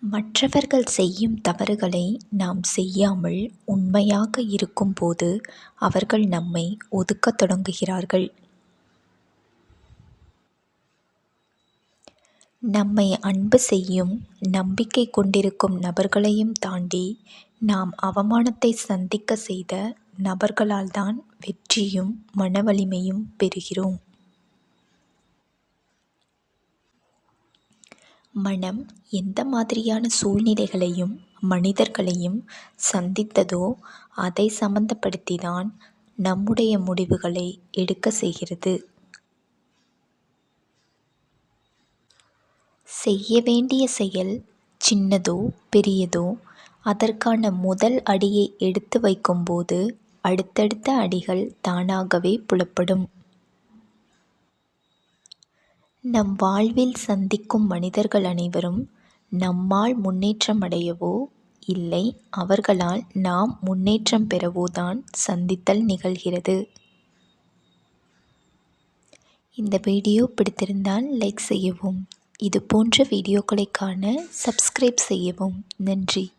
மற்றவர்கள் செய்யும் தவறுகளை நாம் செய்யாமல் உண்மையாக இருக்கும்போது அவர்கள் நம்மை ஒதுக்கத் தொடங்குகிறார்கள். நம்மை அன்பு செய்யும், நம்பிக்கை கொண்டிருக்கும் நபர்களையும் தாண்டி நாம் அவமானத்தை சந்திக்க செய்த நபர்களால்தான் வெற்றியும் மனவலிமையும் பெறுகிறோம். மனம் எந்த மாதிரியான சூழ்நிலைகளையும் மனிதர்களையும் சந்தித்ததோ அதை சம்பந்தப்படுத்திதான் நம்முடைய முடிவுகளை எடுக்க செய்கிறது. செய்ய வேண்டிய செயல் சின்னதோ பெரியதோ அதற்கான முதல் அடியை எடுத்து வைக்கும்போது அடுத்தடுத்த அடிகள் தானாகவே புலப்படும். நம் வாழ்வில் சந்திக்கும் மனிதர்கள் அனைவரும் நம்மால் முன்னேற்றம் அடையவோ இல்லை அவர்களால் நாம் முன்னேற்றம் பெறவோதான் சந்தித்தல் நிகழ்கிறது. இந்த வீடியோ பிடித்திருந்தால் லைக் செய்யவும். இது போன்ற வீடியோக்களை காண சப்ஸ்கிரைப் செய்யவும். நன்றி.